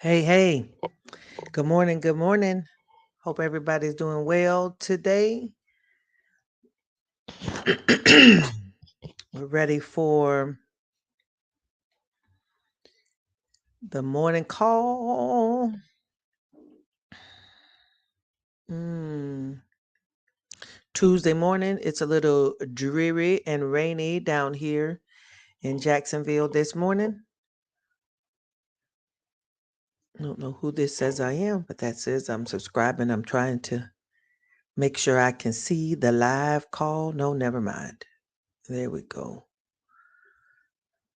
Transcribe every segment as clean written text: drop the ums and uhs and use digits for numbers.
Hey, hey. Good morning. Good morning. Hope everybody's doing well today. We're ready for the morning call. Mm. Tuesday morning. It's a little dreary and rainy down here in Jacksonville this morning. I don't know who this says I am, but that says I'm subscribing. I'm trying to make sure I can see the live call. No, never mind. There we go.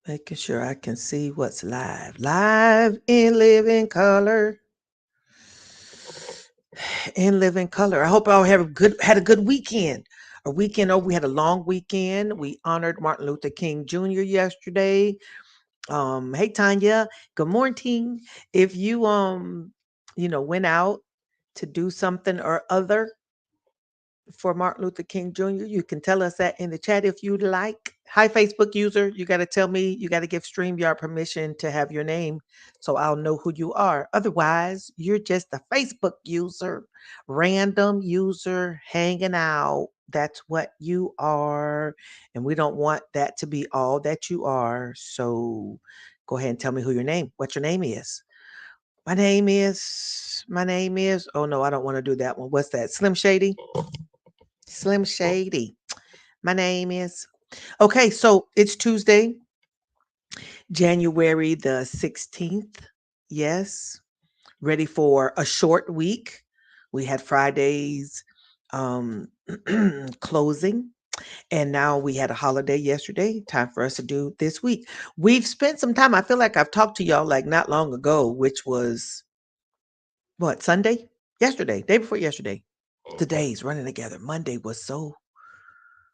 Making sure I can see what's live. Live in living color. In living color. I hope y'all had a good weekend. A weekend over. We had a long weekend. We honored Martin Luther King Jr. yesterday. Hey Tanya, good morning. If you went out to do something or other for Martin Luther King Jr., you can tell us that in the chat if you'd like. Hi, Facebook user. You got to tell me, you got to give StreamYard permission to have your name so I'll know who you are. Otherwise, you're just a Facebook user, random user hanging out. That's what you are. And we don't want that to be all that you are. So go ahead and tell me what your name is. Oh no, I don't want to do that one. What's that? Slim Shady? Slim Shady. My name is. Okay, so it's Tuesday, January the 16th. Yes, ready for a short week. We had Friday's um, closing, and now we had a holiday yesterday. Time for us to do this week. We've spent some time. I feel like I've talked to y'all like not long ago, which was what, Sunday? Yesterday, day before yesterday. The days running together. Monday was so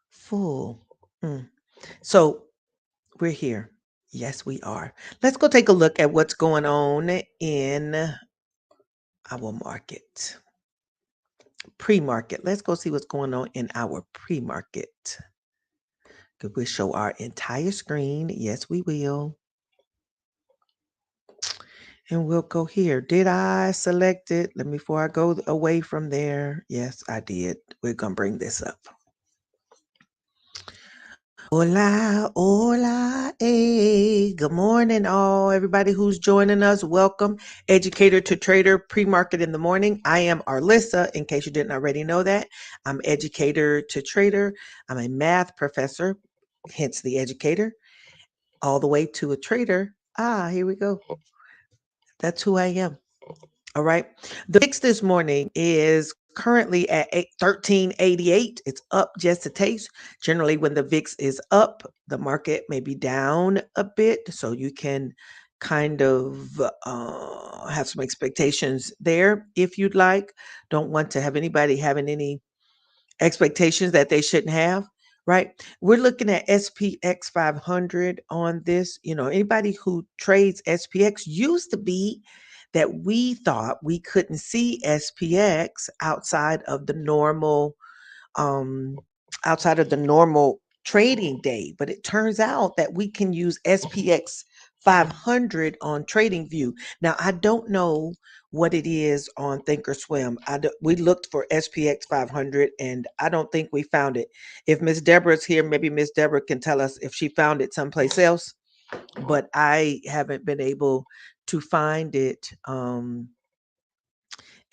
full. Mm. So we're here. Yes, we are. Let's go take a look at what's going on in our market. Pre-market. Let's go see what's going on in our pre-market. Could we show our entire screen? Yes, we will. And we'll go here. Did I select it? Let me, before I go away from there. Yes, I did. We're going to bring this up. Hola, hola, hey. Good morning, all. Everybody who's joining us, welcome. Educator to Trader, pre-market in the morning. I am Arlissa, in case you didn't already know that. I'm Educator to Trader. I'm a math professor, hence the educator, all the way to a trader. Here we go. That's who I am. All right. The VIX this morning is currently at 1388. It's up just a taste. Generally, when the VIX is up, the market may be down a bit. So you can kind of have some expectations there if you'd like. Don't want to have anybody having any expectations that they shouldn't have. Right. We're looking at SPX 500 on this. Anybody who trades SPX used to be that we thought we couldn't see SPX um outside of the normal trading day, but it turns out that we can use SPX 500 on TradingView. Now I don't know what it is on Thinkorswim. We looked for SPX 500 and I don't think we found it. If Miss Deborah's here, maybe Miss Deborah can tell us if she found it someplace else, but I haven't been able to find it in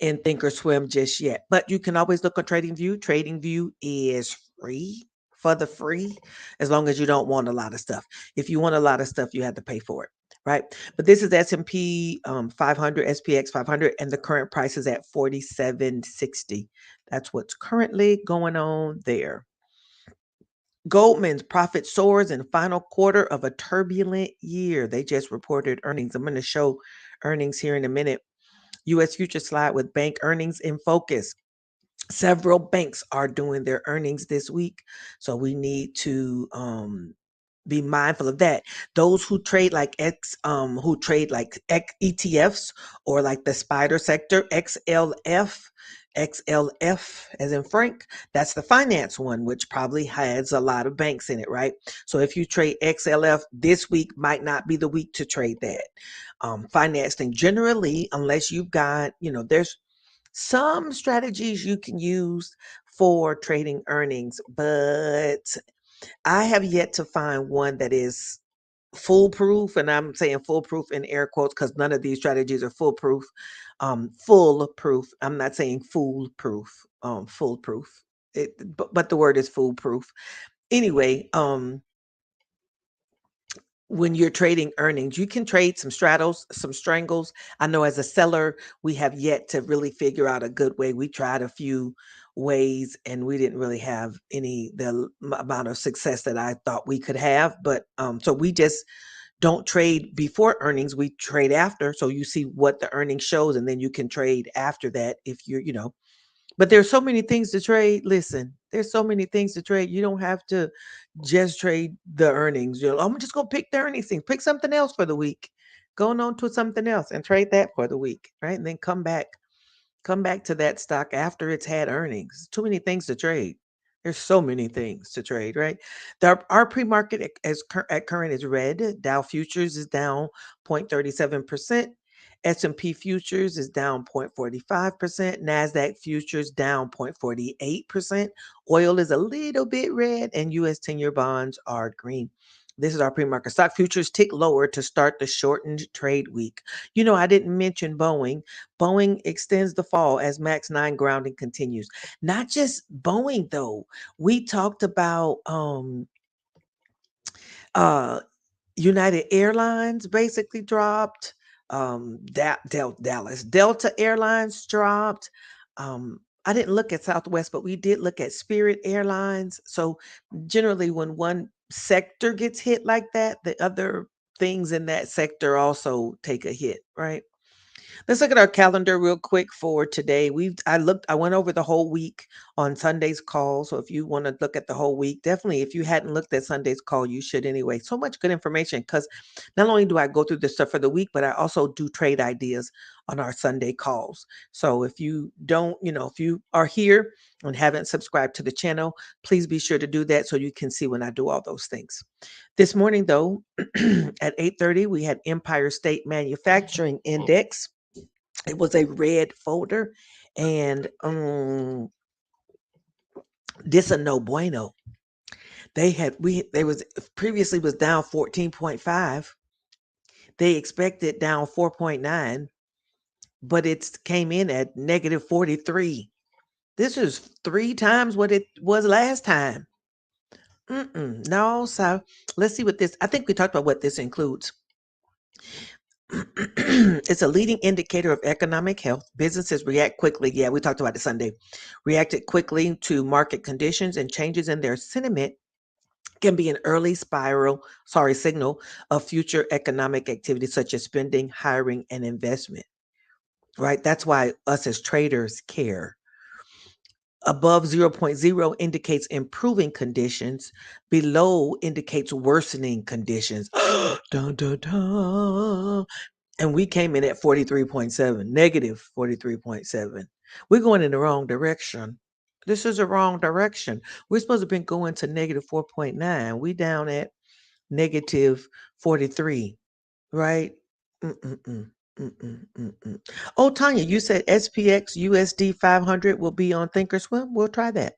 Thinkorswim just yet. But you can always look on TradingView. TradingView is free for the free, as long as you don't want a lot of stuff. If you want a lot of stuff, you have to pay for it, right? But this is S&P 500, SPX 500, and the current price is at 47.60. That's what's currently going on there. Goldman's profit soars in final quarter of a turbulent year. They just reported earnings. I'm going to show earnings here in a minute. U.S. future slide with bank earnings in focus. Several banks are doing their earnings this week, so we need to be mindful of that. Those who trade like ETFs or like the spider sector XLF XLF as in Frank, that's the finance one, which probably has a lot of banks in it, right? So if you trade XLF, this week might not be the week to trade that. Financing generally, unless you've got, there's some strategies you can use for trading earnings, but I have yet to find one that is foolproof, and I'm saying foolproof in air quotes because none of these strategies are foolproof. Foolproof. I'm not saying foolproof. Foolproof. But the word is foolproof. Anyway, when you're trading earnings, you can trade some straddles, some strangles. I know as a seller, we have yet to really figure out a good way. We tried a few ways and we didn't really have amount of success that I thought we could have. But so we just don't trade before earnings. We trade after. So you see what the earnings shows and then you can trade after that if you're. But there's so many things to trade. Listen, there's so many things to trade. You don't have to just trade the earnings. I'm just gonna pick the earnings thing. Pick something else for the week. Going on to something else and trade that for the week, right? And then come back to that stock after it's had earnings. Too many things to trade. There's so many things to trade, right? Our pre-market at current is red. Dow futures is down 0.37%. S&P futures is down 0.45%. NASDAQ futures down 0.48%. Oil is a little bit red and U.S. 10-year bonds are green. This is our pre-market. Stock futures tick lower to start the shortened trade week. I didn't mention Boeing. Boeing extends the fall as MAX 9 grounding continues. Not just Boeing, though. We talked about United Airlines basically dropped. Dallas Delta Airlines dropped. I didn't look at Southwest, but we did look at Spirit Airlines. So generally, when one sector gets hit like that, the other things in that sector also take a hit, right? Let's look at our calendar real quick for today. I went over the whole week on Sunday's call. So if you want to look at the whole week, definitely if you hadn't looked at Sunday's call, you should anyway. So much good information because not only do I go through this stuff for the week, but I also do trade ideas on our Sunday calls. So if you don't, if you are here and haven't subscribed to the channel, please be sure to do that so you can see when I do all those things. This morning, though, at 8:30, we had Empire State Manufacturing Index. It was a red folder, and this a no bueno. They was previously was down 14.5. They expected down 4.9, but it came in at negative 43. This is 3 times what it was last time. No, so let's see what this. I think we talked about what this includes. It's a leading indicator of economic health. Businesses react quickly. Yeah, we talked about it Sunday. Reacted quickly to market conditions, and changes in their sentiment can be an early signal of future economic activity such as spending, hiring, and investment. Right? That's why us as traders care. Above 0.0 indicates improving conditions. Below indicates worsening conditions. Dun, dun, dun. And we came in at 43.7, negative 43.7. We're going in the wrong direction. This is the wrong direction. We're supposed to have been going to negative 4.9. We down at negative 43, right? Mm-mm-mm. Mm-mm-mm-mm. Oh, Tanya, you said SPX USD 500 will be on Thinkorswim. We'll try that.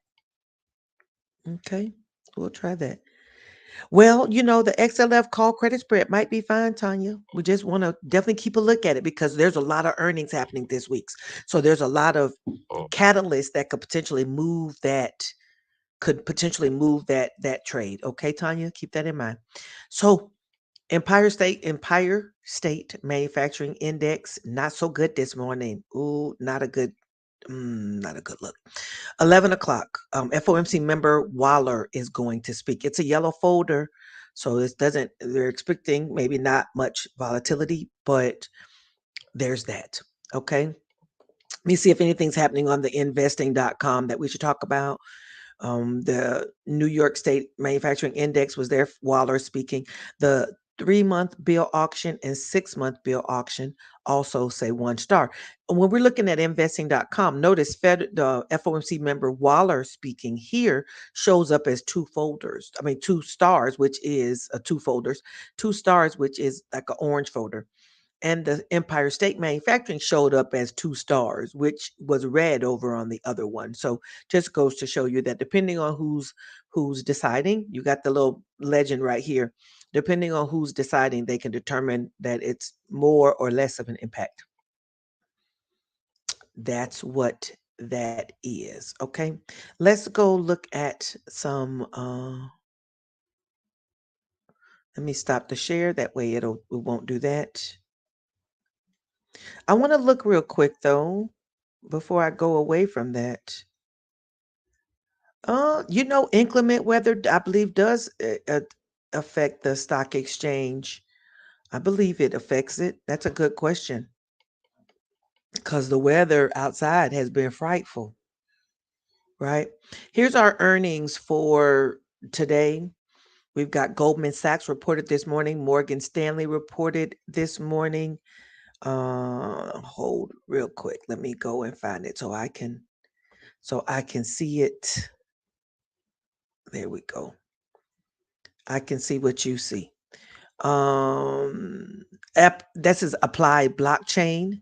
Okay, we'll try that. Well, the XLF call credit spread might be fine, Tanya. We just want to definitely keep a look at it because there's a lot of earnings happening this week. So there's a lot of catalysts that could potentially move that trade. Okay, Tanya, keep that in mind. So Empire State Manufacturing Index, not so good this morning. Ooh, not a good look. 11 o'clock, FOMC member Waller is going to speak. It's a yellow folder, so they're expecting maybe not much volatility, but there's that. Okay. Let me see if anything's happening on the investing.com that we should talk about. The New York State Manufacturing Index was there, Waller speaking. The 3-month bill auction and 6-month bill auction also say 1 star. And when we're looking at investing.com, notice the FOMC member Waller speaking here shows up as 2 folders. I mean, 2 stars, which is 2 folders, 2 stars, which is like an orange folder. And the Empire State Manufacturing showed up as 2 stars, which was red over on the other one. So just goes to show you that depending on who's deciding, you got the little legend right here. Depending on who's deciding, they can determine that it's more or less of an impact. That's what that is. Okay. Let's go look at some let me stop the share. That way it won't do that. I want to look real quick though before I go away from that. Inclement weather, I believe, does affect the stock exchange. I believe it affects it. That's a good question because the weather outside has been frightful, right? Here's our earnings for today. We've got Goldman Sachs reported this morning. Morgan Stanley reported this morning. Hold real quick. Let me go and find it so I can see it. There we go. I can see what you see. This is Applied Blockchain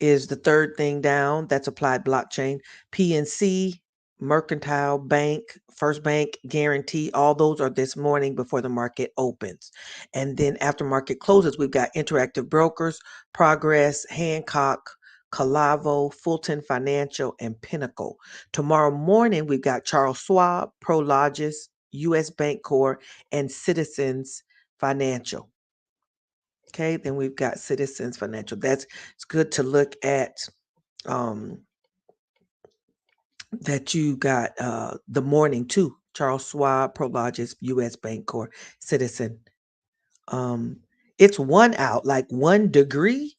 is the third thing down. That's Applied Blockchain. PNC, Mercantile Bank, First Bank, Guarantee, all those are this morning before the market opens. And then after market closes, we've got Interactive Brokers, Progress, Hancock, Calavo, Fulton Financial, and Pinnacle. Tomorrow morning, we've got Charles Schwab, Prologis, US Bancorp, and Citizens Financial. Okay, then we've got Citizens Financial. It's good to look at that you got the morning too. Charles Schwab, Prologis, US Bancorp, Citizen. It's 1 out, like 1 degree.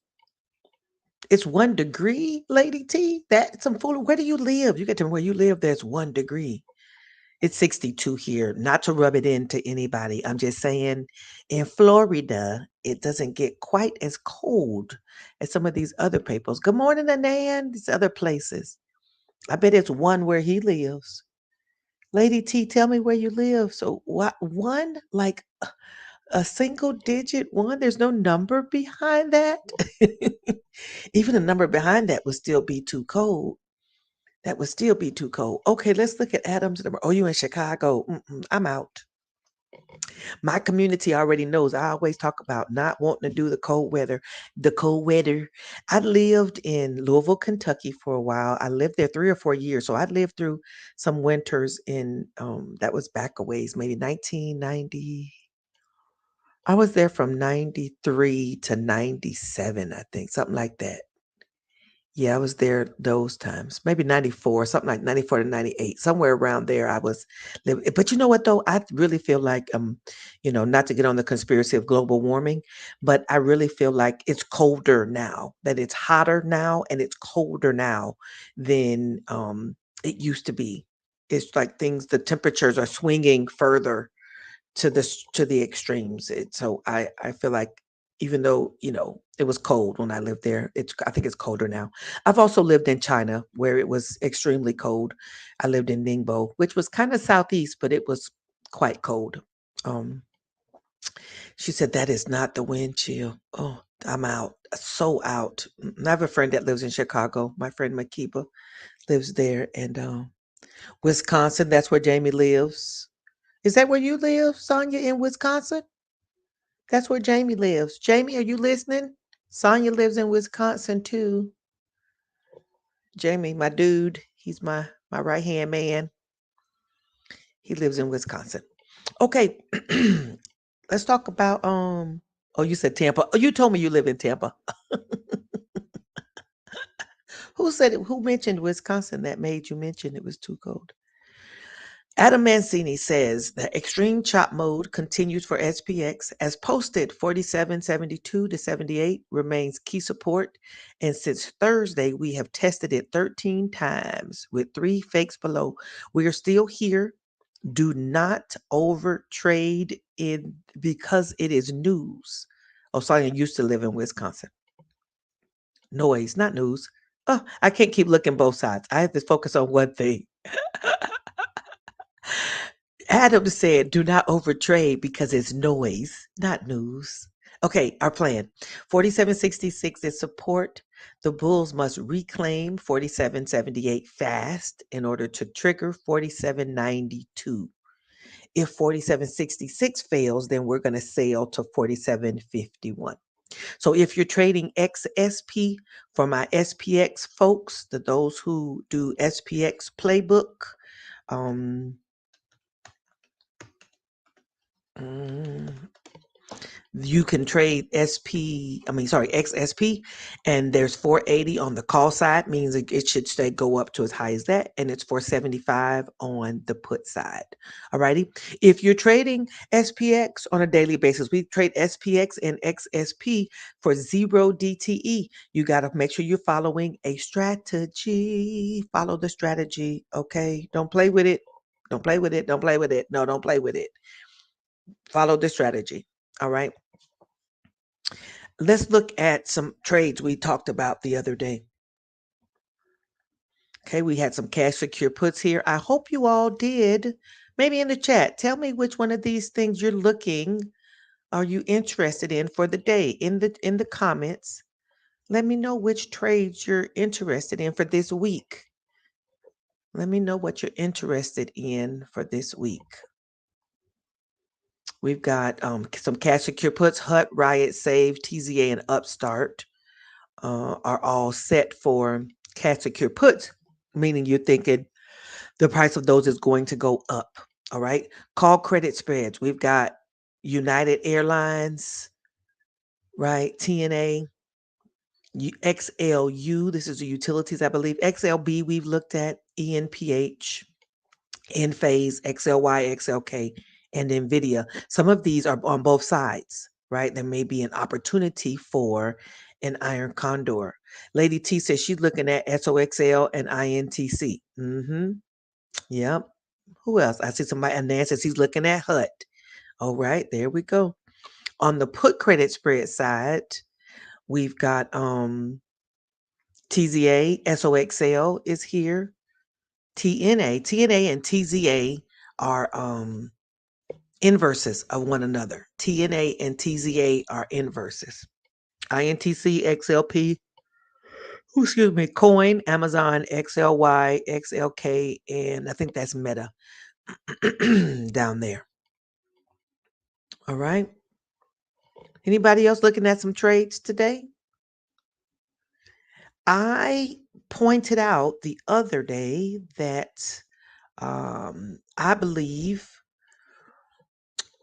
It's 1 degree, Lady T. That's some fool. Where do you live? You get to where you live, there's 1 degree. It's 62 here. Not to rub it into anybody. I'm just saying in Florida, it doesn't get quite as cold as some of these other papers. Good morning, Anan. These other places. I bet it's 1 where he lives. Lady T, tell me where you live. So what 1? Like a single digit 1? There's no number behind that. Even a number behind that would still be too cold. That would still be too cold. Okay, let's look at Adams. Oh, you in Chicago. I'm out. My community already knows I always talk about not wanting to do the cold weather. The cold weather. I lived in Louisville, Kentucky for a while. I lived there 3 or 4 years. So I lived through some winters in that was back a ways, maybe 1990. I was there from 93 to 97, I think, something like that. Yeah, I was there those times. Maybe 94, something like 94 to 98, somewhere around there I was living. But you know what though? I really feel like not to get on the conspiracy of global warming, but I really feel like it's colder now, that it's hotter now and it's colder now than it used to be. It's like the temperatures are swinging further to the extremes. So I feel like even though it was cold when I lived there, I think it's colder now. I've also lived in China where it was extremely cold. I lived in Ningbo, which was kind of southeast, but it was quite cold. Um, she said that is not the wind chill. Oh, I'm out, so out. I have a friend that lives in Chicago. My friend Makiba lives there, and Wisconsin. That's where Jamie lives. Is that where you live, Sonia, in Wisconsin? That's where Jamie lives. Jamie, are you listening? Sonia lives in Wisconsin too. Jamie, my dude, he's my right-hand man. He lives in Wisconsin. Okay. Let's talk about oh, you said Tampa. Oh, you told me you live in Tampa. Who said it? Who mentioned Wisconsin that made you mention it was too cold? Adam Mancini says the extreme chop mode continues for SPX as posted 47.72 to 78 remains key support. And since Thursday, we have tested it 13 times with 3 fakes below. We are still here. Do not overtrade in because it is news. Oh, Sonia used to live in Wisconsin. Noise, not news. Oh, I can't keep looking both sides. I have to focus on one thing. Adam said, do not overtrade because it's noise, not news. Okay, our plan. 47.66 is support. The bulls must reclaim 47.78 fast in order to trigger 47.92. If 47.66 fails, then we're going to sail to 47.51. So if you're trading XSP, for my SPX folks, those who do SPX playbook, you can trade XSP, and there's 480 on the call side, means it should go up to as high as that, and it's 475 on the put side. Alrighty. If you're trading SPX on a daily basis, we trade SPX and XSP for 0 DTE. You got to make sure you're following a strategy. Follow the strategy, okay? Don't play with it. Don't play with it. Don't play with it. No, don't play with it. Follow the strategy. All right. Let's look at some trades we talked about the other day. Okay, we had some cash secure puts here. I hope you all did. Maybe in the chat, tell me which one of these things you're looking, are you interested in for the day in the comments. Let me know which trades you're interested in for this week. Let me know what you're interested in for this week. We've got some cash secure puts, HUT, Riot, Save, TZA, and Upstart are all set for cash secure puts, meaning you're thinking the price of those is going to go up. All right. Call credit spreads. We've got United Airlines, right? TNA, XLU. This is the utilities, I believe. XLB, we've looked at ENPH, Enphase, XLY, XLK, and NVIDIA. Some of these are on both sides, right? There may be an opportunity for an iron condor. Lady T says she's looking at SOXL and INTC. Yep. Who else? I see somebody, and Nan says he's looking at HUT. All right, there we go. On the put credit spread side, we've got TZA, SOXL is here. TNA and TZA are inverses of one another. TNA and TZA are inverses. INTC, XLP, excuse me, Coin, Amazon, XLY, XLK, and I think that's Meta down there. All right. Anybody else looking at some trades today? I pointed out the other day that I believe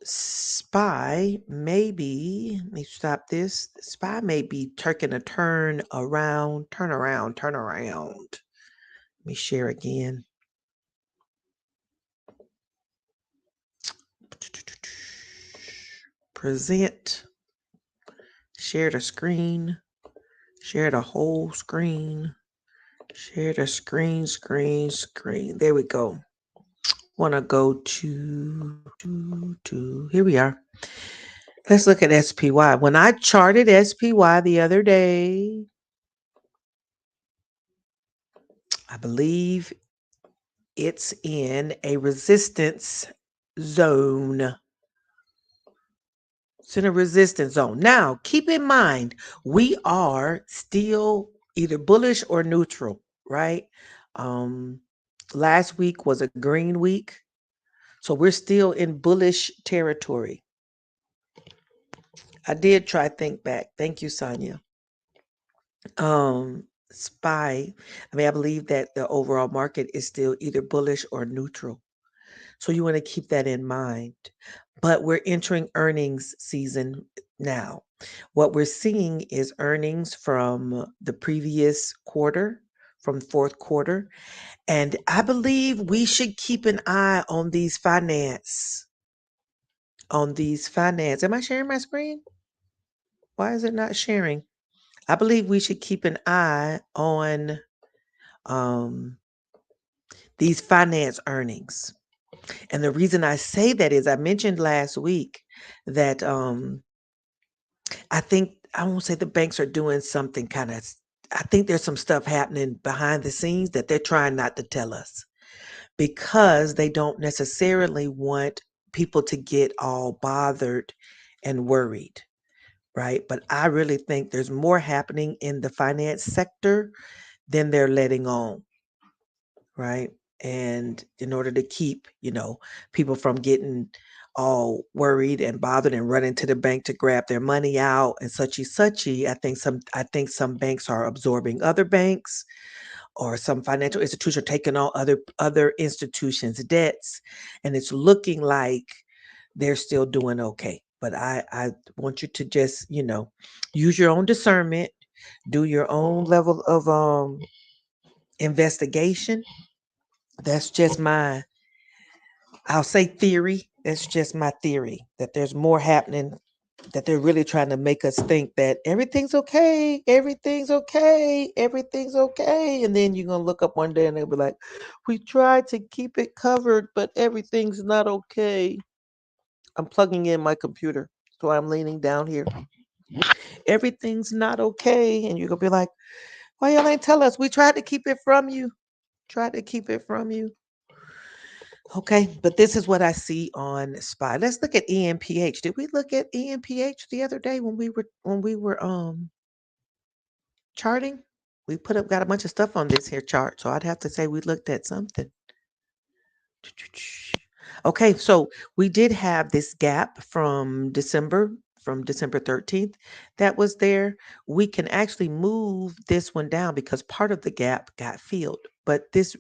SPY may be, let me stop this. SPY may be taking a turn around. Let me share again. Present. Share the screen. Share the whole screen. Share the screen. There we go. Want to go to here we are. Let's look at SPY. When I charted SPY the other day, I believe it's in a resistance zone. It's in a resistance zone. Now, keep in mind, we are still either bullish or neutral, right? Last week was a green week, so we're still in bullish territory. I did try think back. Thank you, Sonia. SPY, I believe that the overall market is still either bullish or neutral. So you want to keep that in mind. But we're entering earnings season now. What we're seeing is earnings from the previous quarter, from fourth quarter. And I believe we should keep an eye on these finance. Am I sharing my screen? Why is it not sharing? I believe we should keep an eye on these finance earnings. And the reason I say that is I mentioned last week that I won't say the banks are doing something kind of, I think there's some stuff happening behind the scenes that they're trying not to tell us because they don't necessarily want people to get all bothered and worried, right? But I really think there's more happening in the finance sector than they're letting on, right? And in order to keep, people from getting all worried and bothered and running to the bank to grab their money out and suchy, I think some banks are absorbing other banks, or some financial institutions are taking on other institutions' debts, and it's looking like they're still doing okay. But I want you to just, use your own discernment, do your own level of investigation. That's just I'll say theory. That's just my theory that there's more happening, that they're really trying to make us think that everything's okay, everything's okay, everything's okay. And then you're going to look up one day and they'll be like, we tried to keep it covered, but everything's not okay. I'm plugging in my computer, so I'm leaning down here. Everything's not okay. And you're going to be like, why y'all ain't tell us? We tried to keep it from you. Tried to keep it from you. Okay, but this is what I see on SPY. Let's look at EMPH. Did we look at EMPH the other day when we were charting? We got a bunch of stuff on this here chart, so I'd have to say we looked at something. Okay, so we did have this gap from December 13th that was there. We can actually move this one down because part of the gap got filled. But this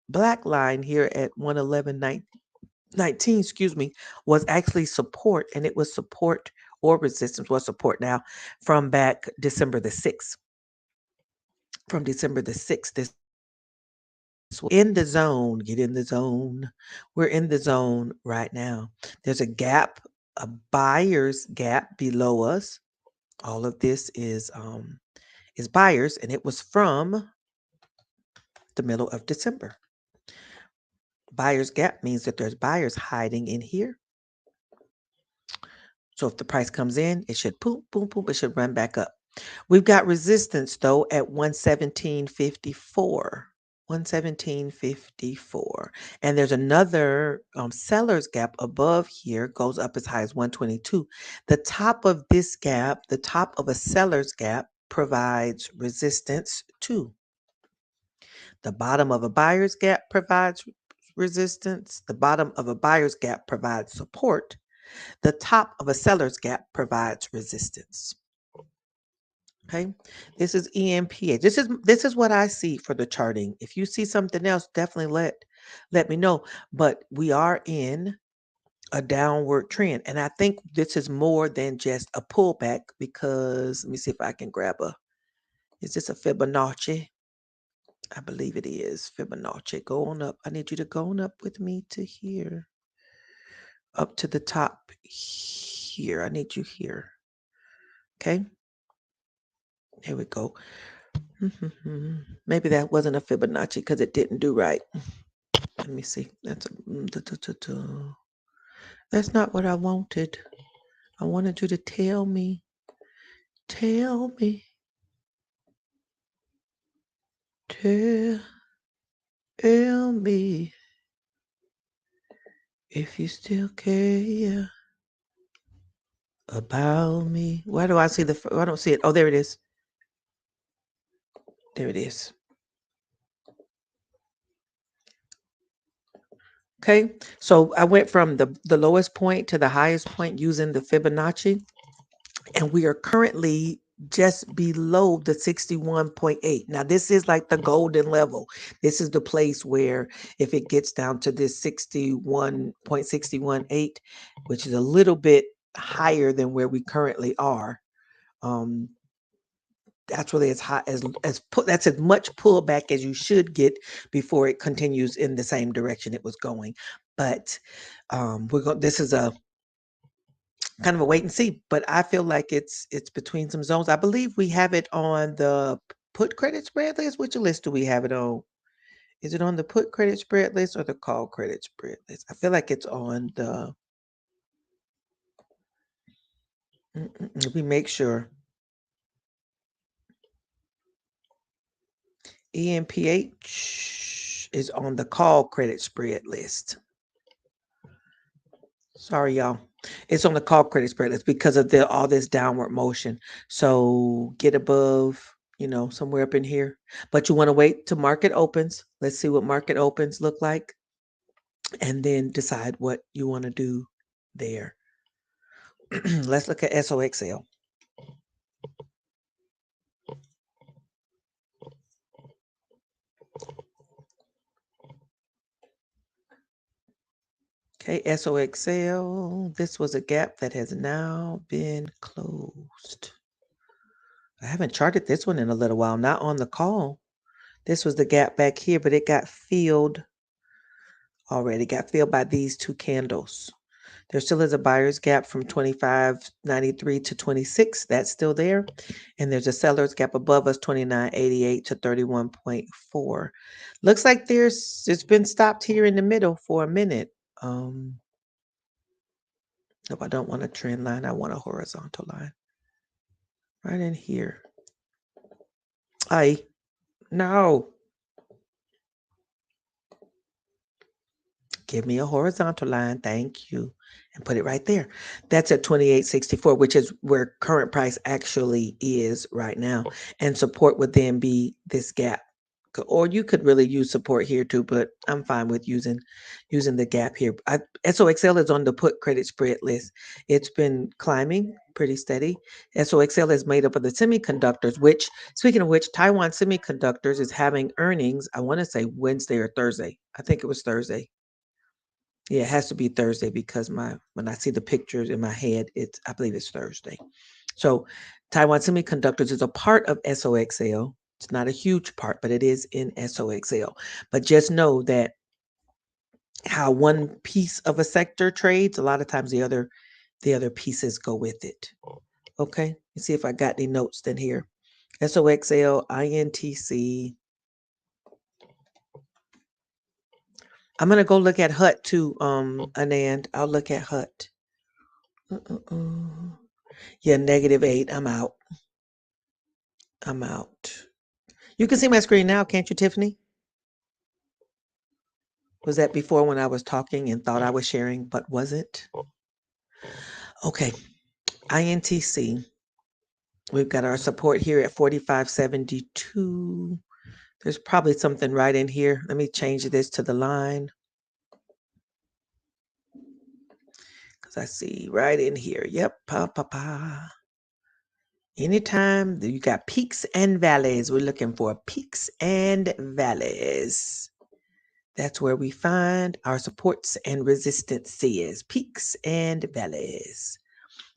black line here at 111.19, was actually support, and it was support or resistance was support now from back December the 6th. From December the 6th, this in the zone, get in the zone. We're in the zone right now. There's a gap, a buyer's gap below us. All of this is buyers, and it was from the middle of December. Buyer's gap means that there's buyers hiding in here. So if the price comes in, it should boom, boom, boom, it should run back up. We've got resistance though at 117.54. 117.54. And there's another seller's gap above here, goes up as high as 122. The top of this gap, the top of a seller's gap, provides resistance too. The bottom of a buyer's gap provides resistance. The bottom of a buyer's gap provides support. The top of a seller's gap provides resistance. Okay, this is EMPA. This is what I see for the charting. If you see something else, definitely let me know. But we are in a downward trend, and I think this is more than just a pullback, because let me see if I can grab is this a Fibonacci? I believe it is Fibonacci. Go on up. I need you to go on up with me to here. Up to the top here. I need you here. Okay. Here we go. Maybe that wasn't a Fibonacci because it didn't do right. Let me see. That's not what I wanted. I wanted you to tell me. Tell me. Tell me if you still care about me. Why do I see I don't see it. Oh, there it is. There it is. Okay, so I went from the lowest point to the highest point using the Fibonacci, and we are currently just below the 61.8. Now, this is like the golden level. This is the place where if it gets down to this 61.618, which is a little bit higher than where we currently are, that's really as high that's as much pullback as you should get before it continues in the same direction it was going. But this is a kind of a wait and see, but I feel like it's between some zones. I believe we have it on the put credit spread list. Which list do we have it on? Is it on the put credit spread list or the call credit spread list? I feel like it's on the... Let me make sure. EMPH is on the call credit spread list. Sorry, y'all. It's on the call credit spread list because of all this downward motion. So get above, somewhere up in here. But you want to wait till market opens. Let's see what market opens look like. And then decide what you want to do there. Let's look at SOXL. Okay, SOXL. This was a gap that has now been closed. I haven't charted this one in a little while, not on the call. This was the gap back here, but it got filled already, got filled by these two candles. There still is a buyer's gap from 25.93 to 26. That's still there. And there's a seller's gap above us, 29.88 to 31.4. Looks like it's been stopped here in the middle for a minute. Nope, I don't want a trend line. I want a horizontal line. Right in here. No. Give me a horizontal line. Thank you. And put it right there. That's at 28.64, which is where current price actually is right now. And support would then be this gap. Or you could really use support here too, but I'm fine with using the gap here. SOXL is on the put credit spread list. It's been climbing pretty steady. SOXL is made up of the semiconductors, which, speaking of which, Taiwan Semiconductors is having earnings, I want to say Wednesday or Thursday. I think it was Thursday. Yeah, it has to be Thursday because when I see the pictures in my head, I believe it's Thursday. So Taiwan Semiconductors is a part of SOXL. It's not a huge part, but it is in SOXL. But just know that how one piece of a sector trades, a lot of times the other pieces go with it. Okay, let's see if I got any notes then here. SOXL, INTC. I'm gonna go look at HUT too, Anand. I'll look at HUT. Yeah, -8. I'm out. You can see my screen now, can't you, Tiffany? Was that before when I was talking and thought I was sharing, but wasn't? Okay, INTC. We've got our support here at 45.72. There's probably something right in here. Let me change this to the line. Because I see right in here. Yep, Anytime you got peaks and valleys, we're looking for peaks and valleys. That's where we find our supports and resistances, peaks and valleys.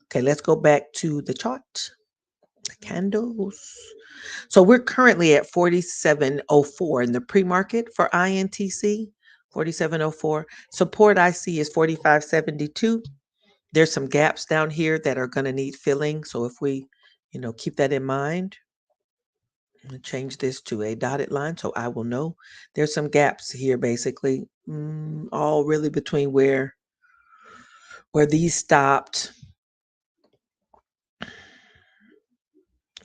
Okay, let's go back to the chart, the candles. So we're currently at 47.04 in the pre-market for INTC, 47.04. Support I see is 45.72. There's some gaps down here that are going to need filling. So if we, keep that in mind, I'm going to change this to a dotted line so I will know. There's some gaps here, basically, all really between where these stopped.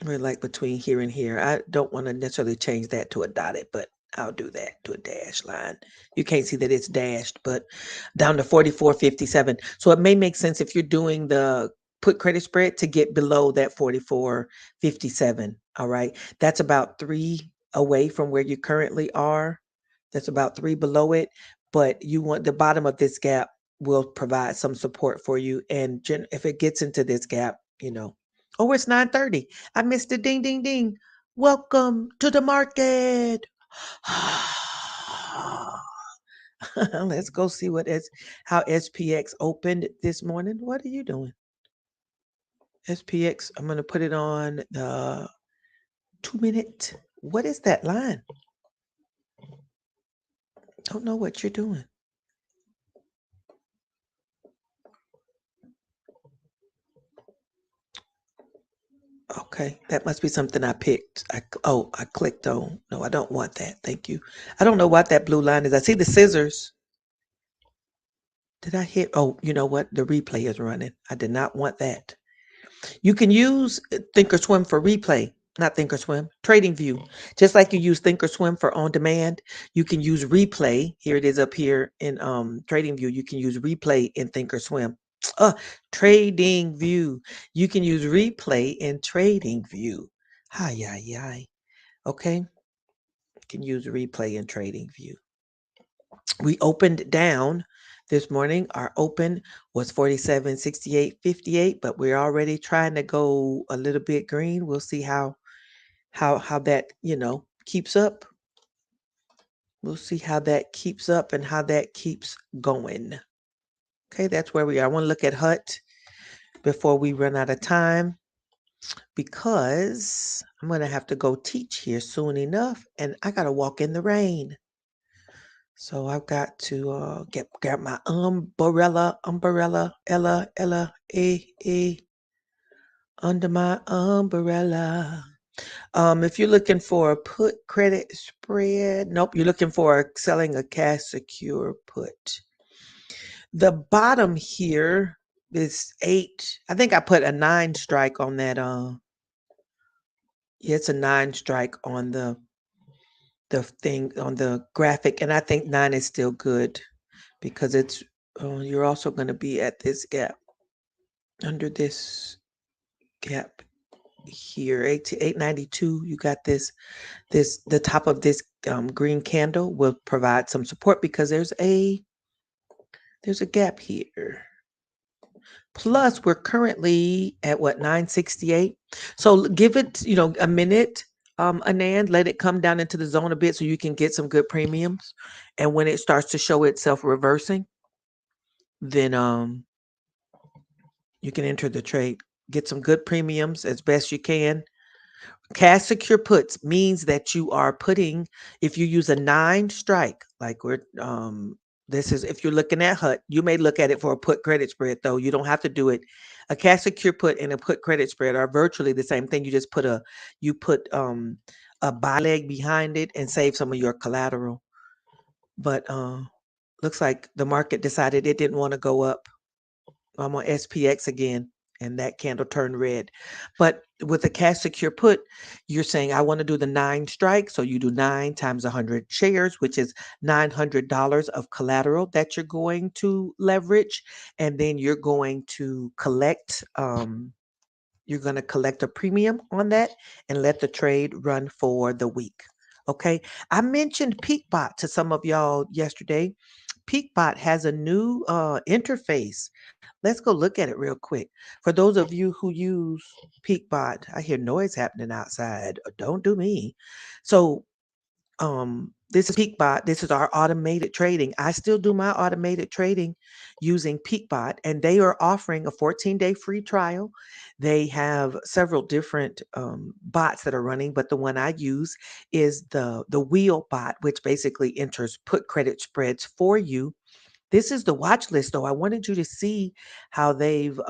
We're like between here and here. I don't want to necessarily change that to a dotted, but I'll do that to a dash line. You can't see that it's dashed, but down to 44.57. So it may make sense if you're doing the put credit spread to get below that 44.57. All right. That's about 3 away from where you currently are. That's about 3 below it. But you want the bottom of this gap will provide some support for you. And if it gets into this gap, oh, it's 9:30. I missed the ding, ding, ding. Welcome to the market. Let's go see how SPX opened this morning. What are you doing? SPX, I'm going to put it on 2-minute. What is that line? Don't know what you're doing. Okay, that must be something I picked. I clicked on. No, I don't want that. Thank you. I don't know what that blue line is. I see the scissors. Did I hit? Oh, you know what? The replay is running. I did not want that. You can use Thinkorswim for replay, not Thinkorswim, TradingView. Just like you use Thinkorswim for on demand, you can use replay. Here it is up here in TradingView. You can use replay in Thinkorswim. TradingView. You can use replay in TradingView. Hi, yi, yi. Okay. You can use replay in TradingView. We opened down this morning. Our open was 47.68.58, but we're already trying to go a little bit green. We'll see how that, keeps up. We'll see how that keeps up and how that keeps going. Okay, that's where we are. I want to look at HUT before we run out of time because I'm going to have to go teach here soon enough and I got to walk in the rain. So I've got to grab my umbrella, Ella, under my umbrella. If you're looking for a put credit spread, nope, you're looking for selling a cash secure put. The bottom here is 8. I think I put a 9 strike on that. Yeah, it's a 9 strike on the thing on the graphic, and I think 9 is still good because it's you're also going to be at this gap under this gap here 892. You got the top of this green candle will provide some support because there's a gap here. Plus we're currently at what, 968. So give it a minute, Anand, let it come down into the zone a bit so you can get some good premiums, and when it starts to show itself reversing, then you can enter the trade, get some good premiums as best you can. Cash secure puts means that you are putting, if you use a 9 strike, like this is, if you're looking at HUT, you may look at it for a put credit spread, though. You don't have to do it. A cash secure put and a put credit spread are virtually the same thing. You just put a buy leg behind it and save some of your collateral. But looks like the market decided it didn't want to go up. I'm on SPX again, and that candle turned red. But with a cash secure put, you're saying I want to do the 9 strike. So you do 9 times 100 shares, which is $900 of collateral that you're going to leverage, and then you're going to collect. You're going to collect a premium on that and let the trade run for the week. Okay. I mentioned PeakBot to some of y'all yesterday. PeakBot has a new interface. Let's go look at it real quick. For those of you who use PeakBot, I hear noise happening outside. Don't do me. So this is PeakBot. This is our automated trading. I still do my automated trading using PeakBot, and they are offering a 14-day free trial. They have several different bots that are running, but the one I use is the wheel bot, which basically enters put credit spreads for you. This is the watch list, though. I wanted you to see how they've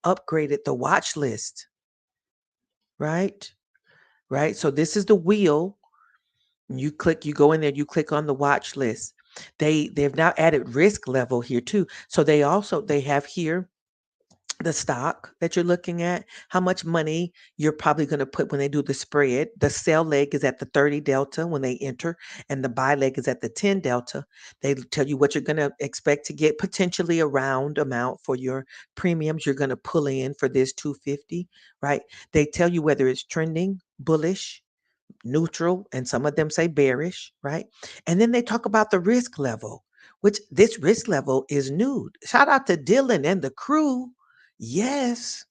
upgraded the watch list, right? Right. So this is the wheel. You go in there, you click on the watch list. They've now added risk level here too. So they have here the stock that you're looking at, how much money you're probably going to put when they do the spread. The sell leg is at the 30 delta when they enter, and the buy leg is at the 10 delta. They tell you what you're going to expect to get, potentially a round amount for your premiums you're going to pull in for this 250, right? They tell you whether it's trending, bullish, neutral, and some of them say bearish, right? And then they talk about the risk level, which this risk level is new. Shout out to Dylan and the crew. Yes,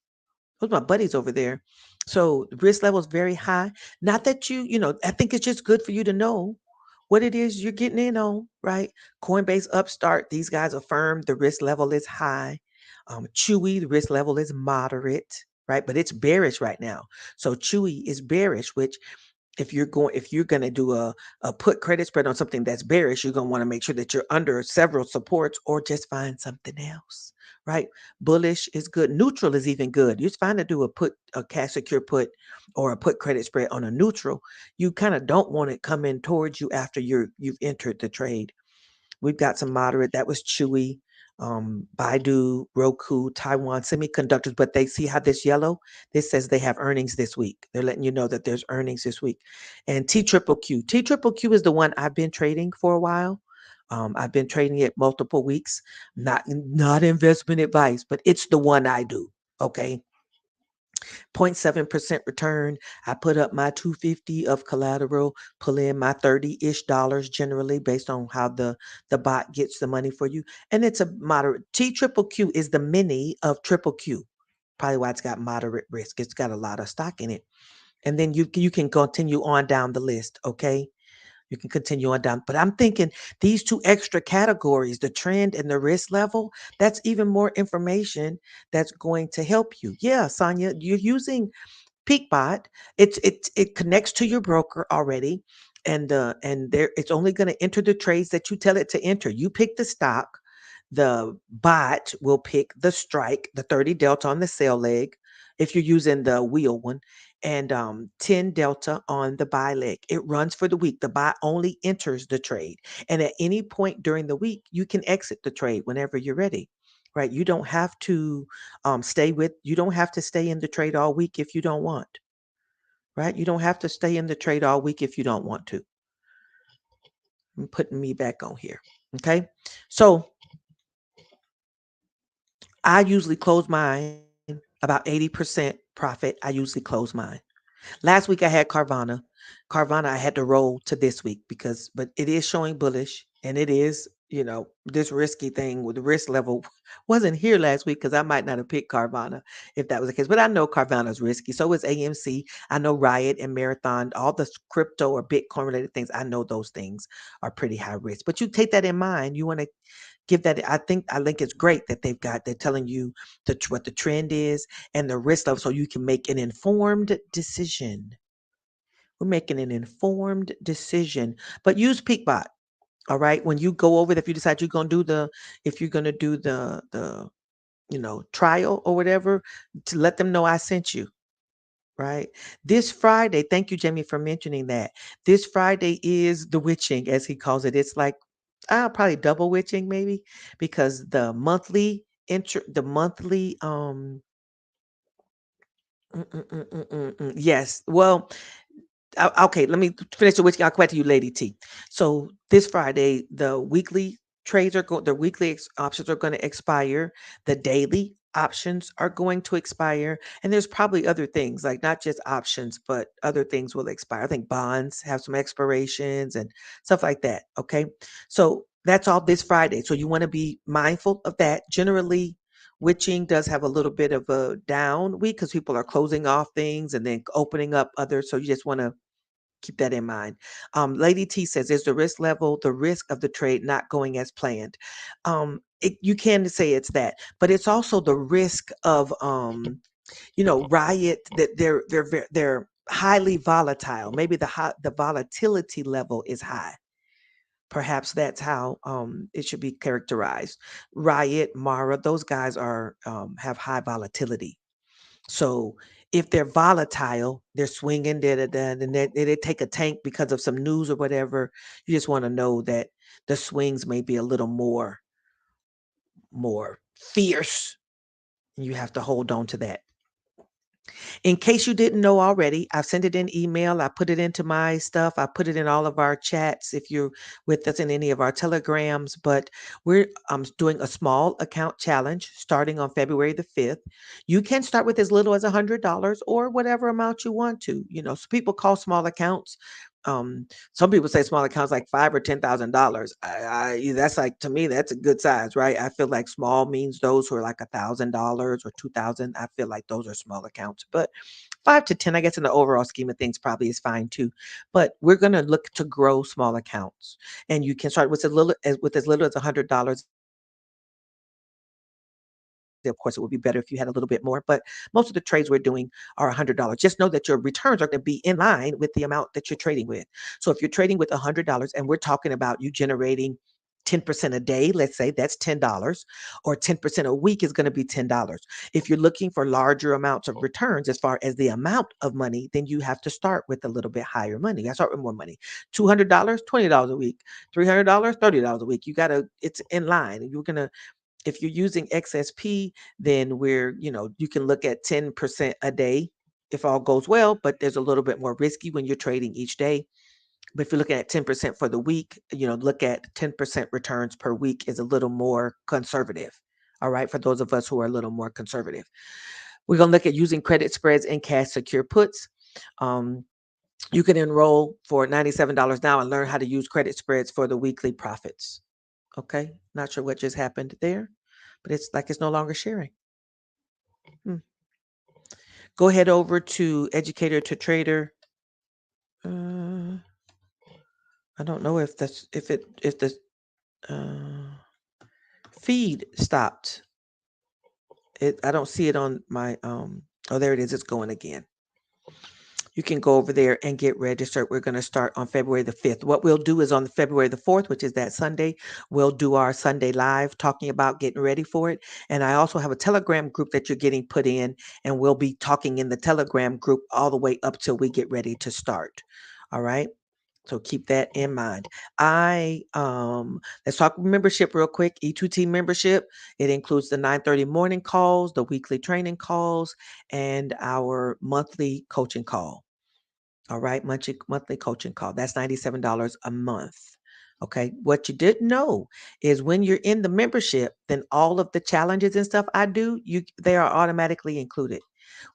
those my buddies over there. So the risk level is very high. Not that I think it's just good for you to know what it is you're getting in on, right? Coinbase, Upstart, these guys affirm the risk level is high. Chewy, the risk level is moderate, right? But it's bearish right now. So Chewy is bearish, which if you're going to do a put credit spread on something that's bearish, you're going to want to make sure that you're under several supports or just find something else, right? Bullish is good. Neutral is even good. It's fine to do a cash secure put or a put credit spread on a neutral. You kind of don't want it coming towards you after you've entered the trade. We've got some moderate. That was Chewy, Baidu, Roku, Taiwan Semiconductors. But they see how this yellow, this says they have earnings this week. They're letting you know that there's earnings this week. And T triple Q. T triple Q is the one I've been trading for a while. I've been trading it multiple weeks. Not investment advice, but it's the one I do. Okay. 0.7% return. I put up my 250 of collateral, pull in my 30-ish dollars generally based on how the bot gets the money for you. And it's a moderate. T triple Q is the mini of triple Q. Probably why it's got moderate risk. It's got a lot of stock in it. And then you can continue on down the list, okay? You can continue on down. But I'm thinking these two extra categories, the trend and the risk level, that's even more information that's going to help you. Yeah, Sonia, you're using Peakbot. It connects to your broker already, and there it's only going to enter the trades that you tell it to enter. You pick the stock, the bot will pick the strike, the 30 delta on the sell leg, if you're using the wheel one, and 10 delta on the buy leg. It runs for the week. The buy only enters the trade, and at any point during the week, you can exit the trade whenever you're ready. Right? You don't have to you don't have to stay in the trade all week if you don't want, right? You don't have to stay in the trade all week if you don't want to. I'm putting me back on here. Okay. So I usually close mine about 80% profit. I usually close mine. Last week I had Carvana. Carvana I had to roll to this week but it is showing bullish, and it is, this risky thing with the risk level wasn't here last week because I might not have picked Carvana if that was the case. But I know Carvana is risky. So is AMC. I know Riot and Marathon, all the crypto or Bitcoin related things. I know those things are pretty high risk. But you take that in mind. You want to give that. I think it's great that they're telling you what the trend is and the risk level so you can make an informed decision. We're making an informed decision. But use Peakbot. All right. When you go over it, if you decide if you're gonna do the trial or whatever, to let them know I sent you. Right. This Friday, thank you, Jamie, for mentioning that. This Friday is the witching, as he calls it. It's like probably double witching, maybe, because the monthly yes. Well, okay, let me finish the witching. I'll come back to you, Lady T. So this Friday, the weekly options are going to expire. The daily options are going to expire. And there's probably other things, like not just options, but other things will expire. I think bonds have some expirations and stuff like that. Okay. So that's all this Friday. So you want to be mindful of that. Generally, witching does have a little bit of a down week because people are closing off things and then opening up others. So you just want to keep that in mind. Lady T says, "Is the risk level the risk of the trade not going as planned?" You can say it's that, but it's also the risk of, Riot, that they're highly volatile. Maybe the volatility level is high. Perhaps that's how it should be characterized. Riot, Mara, those guys have high volatility. So if they're volatile, they're swinging, and they take a tank because of some news or whatever. You just want to know that the swings may be a little more fierce. And you have to hold on to that. In case you didn't know already, I've sent it in email. I put it into my stuff. I put it in all of our chats if you're with us in any of our telegrams. But we're doing a small account challenge starting on February the 5th. You can start with as little as $100 or whatever amount you want to. So people call small accounts. Some people say small accounts like $5,000 or $10,000. That's like, to me, that's a good size, right? I feel like small means those who are like $1,000 or 2,000. I feel like those are small accounts, but 5 to 10, I guess, in the overall scheme of things, probably is fine too. But we're going to look to grow small accounts, and you can start with as little as $100. Of course, it would be better if you had a little bit more, but most of the trades we're doing are $100. Just know that your returns are going to be in line with the amount that you're trading with. So if you're trading with $100 and we're talking about you generating 10% a day, let's say that's $10, or 10% a week is going to be $10. If you're looking for larger amounts of returns as far as the amount of money, then you have to start with a little bit higher money. You got to start with more money. $200, $20 a week. $300, $30 a week. It's in line. If you're using XSP, then you can look at 10% a day if all goes well, but there's a little bit more risky when you're trading each day. But if you're looking at 10% for the week, look at 10% returns per week is a little more conservative. All right. For those of us who are a little more conservative, we're going to look at using credit spreads and cash secure puts. You can enroll for $97 now and learn how to use credit spreads for the weekly profits. Okay. Not sure what just happened there, but it's like it's no longer sharing. Go ahead over to Educator2Trader. I don't know if the feed stopped. I don't see it on my oh, there it is. It's going again. You can go over there and get registered. We're going to start on February the 5th. What we'll do is on February the 4th, which is that Sunday, we'll do our Sunday live talking about getting ready for it. And I also have a Telegram group that you're getting put in, and we'll be talking in the Telegram group all the way up till we get ready to start. All right. So keep that in mind. Let's talk membership real quick. E2T membership. It includes the 9:30 morning calls, the weekly training calls, and our monthly coaching call. All right, monthly coaching call. That's $97 a month. Okay. What you didn't know is when you're in the membership, then all of the challenges and stuff I do, they are automatically included.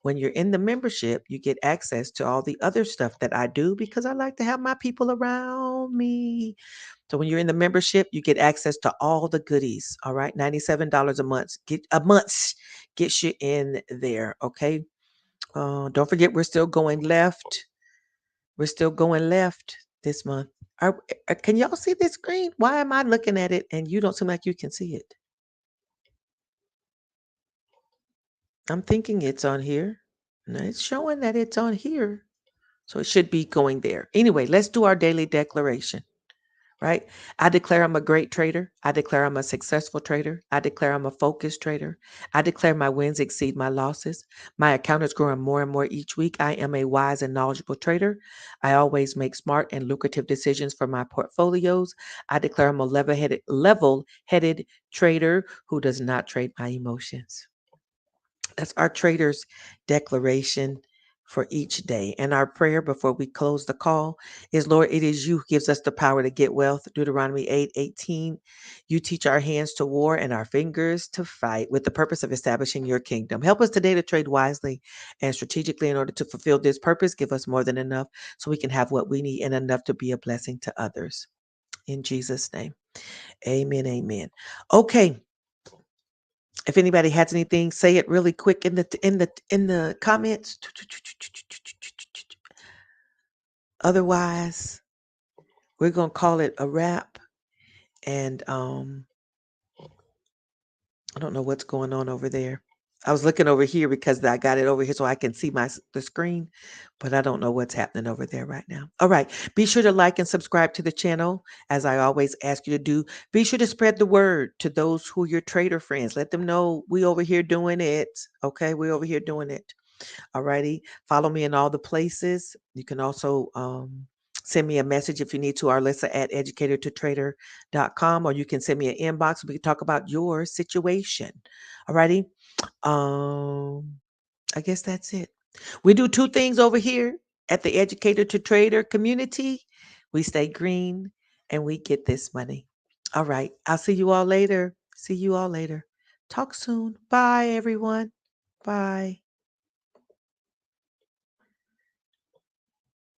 When you're in the membership, you get access to all the other stuff that I do because I like to have my people around me. So when you're in the membership, you get access to all the goodies. All right. $97 a month. Gets you in there. Okay. Don't forget, we're still going left. We're still going left this month. Can y'all see this screen? Why am I looking at it and you don't seem like you can see it? I'm thinking it's on here. No, it's showing that it's on here. So it should be going there. Anyway, let's do our daily declaration, right? I declare I'm a great trader. I declare I'm a successful trader. I declare I'm a focused trader. I declare my wins exceed my losses. My account is growing more and more each week. I am a wise and knowledgeable trader. I always make smart and lucrative decisions for my portfolios. I declare I'm a level-headed trader who does not trade my emotions. That's our trader's declaration for each day. And our prayer before we close the call is, Lord, it is you who gives us the power to get wealth. Deuteronomy 8:18. You teach our hands to war and our fingers to fight with the purpose of establishing your kingdom. Help us today to trade wisely and strategically in order to fulfill this purpose. Give us more than enough so we can have what we need and enough to be a blessing to others. In Jesus' name. Amen. Amen. Okay. If anybody has anything, say it really quick in the comments. Otherwise, we're gonna call it a wrap. And I don't know what's going on over there. I was looking over here because I got it over here so I can see the screen, but I don't know what's happening over there right now. All right. Be sure to like and subscribe to the channel, as I always ask you to do. Be sure to spread the word to those who are your trader friends. Let them know we over here doing it. Okay. We over here doing it. All righty. Follow me in all the places. You can also send me a message if you need to, Arlissa at educator2trader.com, or you can send me an inbox. We can talk about your situation. All righty. I guess that's it. We do two things over here at the Educator to Trader community. We stay green and we get this money. All right. I'll see you all later. See you all later. Talk soon. Bye, everyone. Bye.